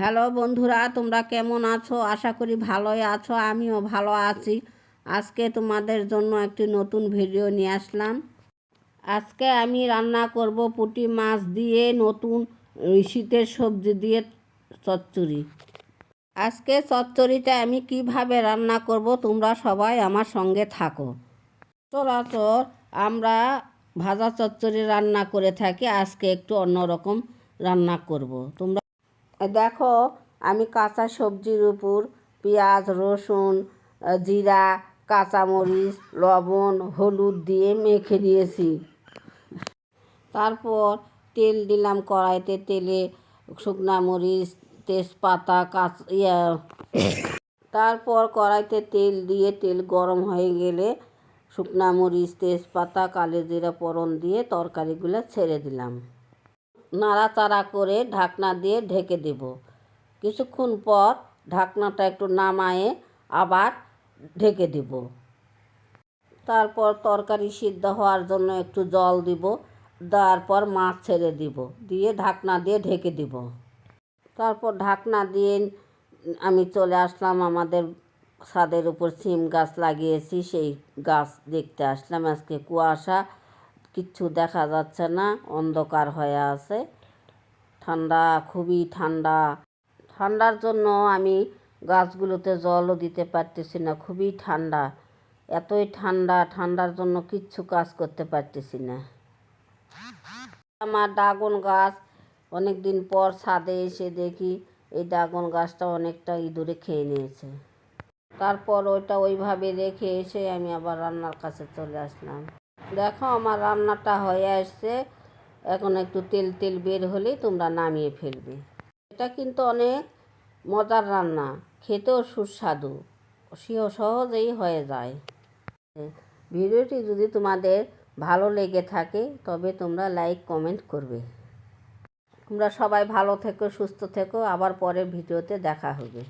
Hello বন্ধুরা, তোমরা কেমন আছো? আশা করি ভালোই আছো। আমিও ভালো আছি। আজকে তোমাদের জন্য একটি নতুন ভিডিও নিয়ে আসলাম। আজকে আমি রান্না করব পুঁটি মাছ দিয়ে নতুন শীতের সবজি দিয়ে চচ্চড়ি। আজকে চচ্চড়িটা আমি কিভাবে রান্না করব তোমরা সবাই আমার সঙ্গে থাকো। সচরাচর আমরা ভাজা চচ্চড়ি রান্না করে থাকি, আজকে একটু অন্যরকম রান্না করব। তোমরা দেখো, আমি কাঁচা সবজির উপর পেঁয়াজ, রসুন, জিরা, কাঁচামরিচ, লবণ, হলুদ দিয়ে মেখে নিয়েছি। তারপর তেল দিলাম কড়াইতে। তেলে শুকনা মরিচ, তেজপাতা, তারপর কড়াইতে তেল দিয়ে তেল গরম হয়ে গেলে শুকনা মরিচ, তেজপাতা, কালো জিরা ফোড়ন দিয়ে তরকারিগুলো ছেড়ে দিলাম। নাড়াচাড়া করে ঢাকনা দিয়ে ঢেকে দেব। কিছুক্ষণ পর ঢাকনাটা একটু নামায়ে আবার ঢেকে দেব। তারপর তরকারি সিদ্ধ হওয়ার জন্য একটু জল দিব। দেওয়ার পর মাছ ছেড়ে দিব, দিয়ে ঢাকনা দিয়ে ঢেকে দিব। তারপর ঢাকনা দিয়ে আমি চলে আসলাম আমাদের ছাদের উপর সিম গাছ লাগিয়েছি, সেই গাছ দেখতে আসলাম। আজকে কুয়াশা, কিচ্ছু দেখা যাচ্ছে না, অন্ধকার হয়ে আছে। ঠান্ডা, খুবই ঠান্ডা। ঠান্ডার জন্য আমি গাছগুলোতে জলও দিতে পারতেছি না, খুবই ঠান্ডা। এতই ঠান্ডা, ঠান্ডার জন্য কিচ্ছু কাজ করতে পারতেছি না। আমার ড্রাগন গাছ, অনেক দিন পর ছাদে এসে দেখি এই ড্রাগন গাছটা অনেকটা ইঁদুরে খেয়ে নিয়েছে। তারপর ওইটা ওইভাবে রেখে এসে আমি আবার রান্নার কাছে চলে আসলাম। দেখো, আমার রান্নাটা হয়ে আসছে। এখন একটু তেল তেল বের হলেই তোমরা নামিয়ে ফেলবে। এটা কিন্তু অনেক মজার রান্না, খেতেও সুস্বাদু, সহজেই হয়ে যায়। ভিডিওটি যদি তোমাদের ভালো লেগে থাকে তবে তোমরা লাইক কমেন্ট করবে। তোমরা সবাই ভালো থেকো, সুস্থ থেকো। আবার পরের ভিডিওতে দেখা হবে।